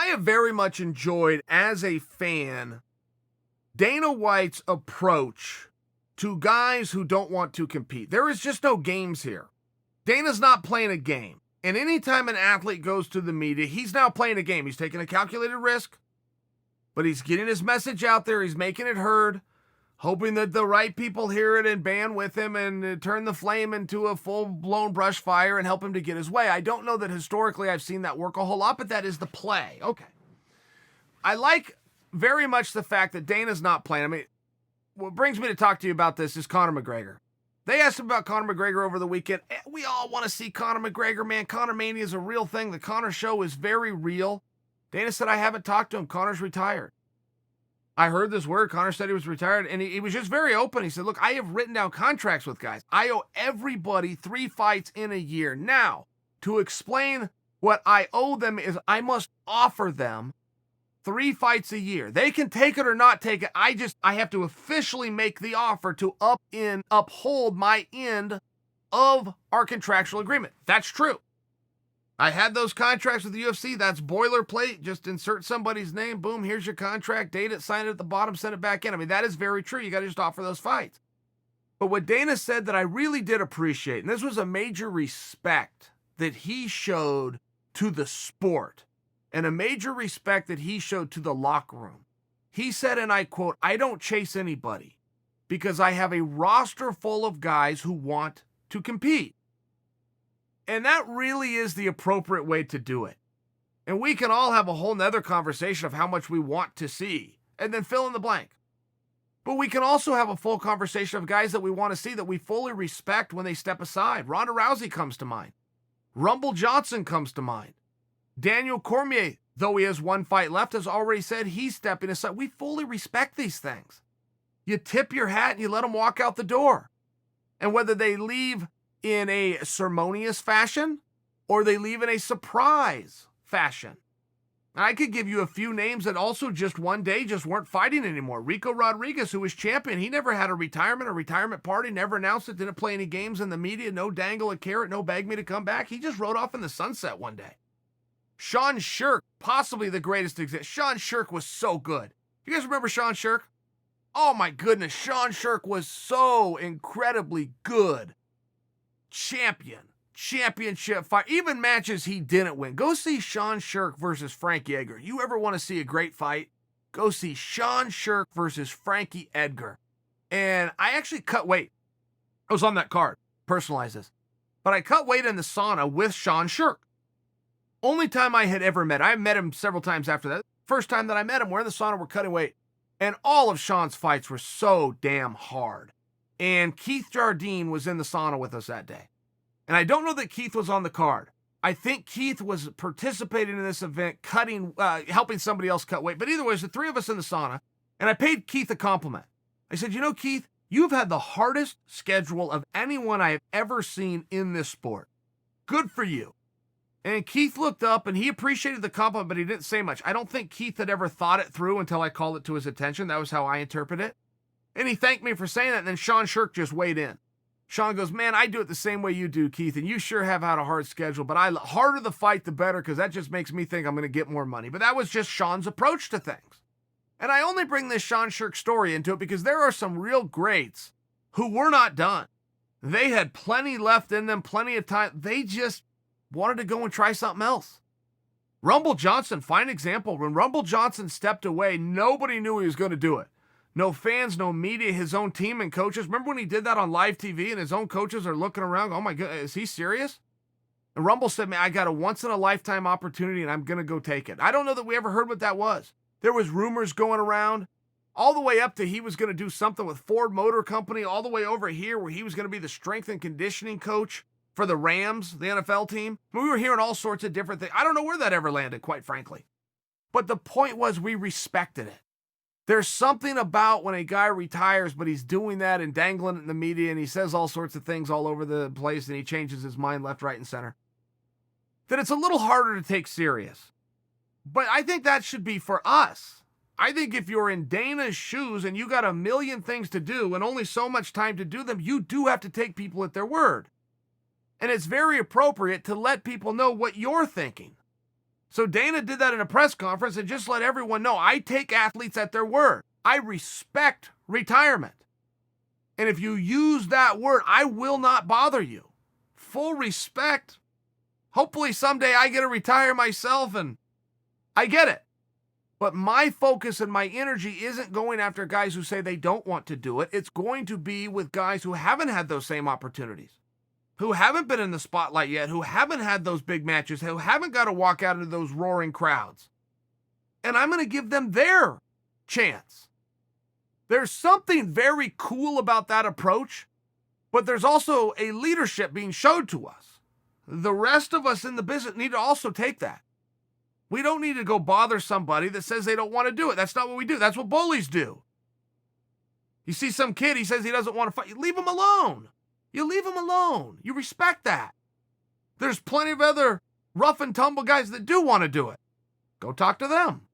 have very much enjoyed, as a fan, Dana White's approach to guys who don't want to compete. There is just no games here. Dana's not playing a game. And anytime an athlete goes to the media, he's now playing a game. He's taking a calculated risk, but he's getting his message out there. He's making it heard, hoping that the right people hear it and band with him and turn the flame into a full-blown brush fire and help him to get his way. I don't know that historically I've seen that work a whole lot, but that is the play. Okay. I like very much the fact that Dana's not playing. I mean, what brings me to talk to you about this is Conor McGregor. They asked him about Conor McGregor over the weekend. We all want to see Conor McGregor, man. Conor Mania is a real thing. The Conor show is very real. Dana said, I haven't talked to him. Conor's retired. I heard this word. Conor said he was retired, and he was just very open. He said, look, I have written down contracts with guys. I owe everybody 3 fights in a year. Now, to explain what I owe them is I must offer them 3 fights a year. They can take it or not take it. I have to officially make the offer to uphold my end of our contractual agreement. That's true. I had those contracts with the UFC. That's boilerplate. Just insert somebody's name. Boom, here's your contract. Date it, sign it at the bottom, send it back in. I mean, that is very true. You got to just offer those fights. But what Dana said that I really did appreciate, and this was a major respect that he showed to the sport, and a major respect that he showed to the locker room. He said, and I quote, I don't chase anybody because I have a roster full of guys who want to compete. And that really is the appropriate way to do it. And we can all have a whole nother conversation of how much we want to see, and then fill in the blank. But we can also have a full conversation of guys that we want to see that we fully respect when they step aside. Ronda Rousey comes to mind. Rumble Johnson comes to mind. Daniel Cormier, though he has 1 fight left, has already said he's stepping aside. We fully respect these things. You tip your hat and you let them walk out the door. And whether they leave in a ceremonious fashion or they leave in a surprise fashion. I could give you a few names that also just one day just weren't fighting anymore. Rico Rodriguez, who was champion, he never had a retirement party, never announced it, didn't play any games in the media, no dangle a carrot, no beg me to come back. He just rode off in the sunset one day. Sean Shirk, possibly the greatest example. Sean Shirk was so good. You guys remember Sean Shirk? Oh my goodness, Sean Shirk was so incredibly good. Championship fight, even matches he didn't win. Go see Sean Shirk versus Frankie Edgar. You ever want to see a great fight? Go see Sean Shirk versus Frankie Edgar. And I actually cut weight. I was on that card. Personalize this. But I cut weight in the sauna with Sean Shirk. Only time I had ever met. I met him several times after that. First time that I met him, we're in the sauna, we're cutting weight. And all of Sean's fights were so damn hard. And Keith Jardine was in the sauna with us that day. And I don't know that Keith was on the card. I think Keith was participating in this event, helping somebody else cut weight. But either way, it was the 3 of us in the sauna. And I paid Keith a compliment. I said, you know, Keith, you've had the hardest schedule of anyone I have ever seen in this sport. Good for you. And Keith looked up and he appreciated the compliment, but he didn't say much. I don't think Keith had ever thought it through until I called it to his attention. That was how I interpret it. And he thanked me for saying that, and then Sean Shirk just weighed in. Sean goes, man, I do it the same way you do, Keith, and you sure have had a hard schedule, but harder the fight, the better, because that just makes me think I'm going to get more money. But that was just Sean's approach to things. And I only bring this Sean Shirk story into it because there are some real greats who were not done. They had plenty left in them, plenty of time. They just wanted to go and try something else. Rumble Johnson, fine example. When Rumble Johnson stepped away, nobody knew he was going to do it. No fans, no media, his own team and coaches. Remember when he did that on live TV and his own coaches are looking around, oh my God, is he serious? And Rumble said, man, I got a once-in-a-lifetime opportunity and I'm going to go take it. I don't know that we ever heard what that was. There was rumors going around all the way up to he was going to do something with Ford Motor Company, all the way over here where he was going to be the strength and conditioning coach for the Rams, the NFL team. We were hearing all sorts of different things. I don't know where that ever landed, quite frankly. But the point was we respected it. There's something about when a guy retires, but he's doing that and dangling it in the media and he says all sorts of things all over the place and he changes his mind left, right, and center, that it's a little harder to take serious. But I think that should be for us. I think if you're in Dana's shoes and you got a million things to do and only so much time to do them, you do have to take people at their word. And it's very appropriate to let people know what you're thinking. So Dana did that in a press conference and just let everyone know, I take athletes at their word. I respect retirement. And if you use that word, I will not bother you. Full respect. Hopefully someday I get to retire myself, and I get it. But my focus and my energy isn't going after guys who say they don't want to do it. It's going to be with guys who haven't had those same opportunities, who haven't been in the spotlight yet, who haven't had those big matches, who haven't got to walk out into those roaring crowds. And I'm going to give them their chance. There's something very cool about that approach, but there's also a leadership being showed to us. The rest of us in the business need to also take that. We don't need to go bother somebody that says they don't want to do it. That's not what we do. That's what bullies do. You see some kid, he says he doesn't want to fight. You leave him alone. You leave him alone. You respect that. There's plenty of other rough and tumble guys that do want to do it. Go talk to them.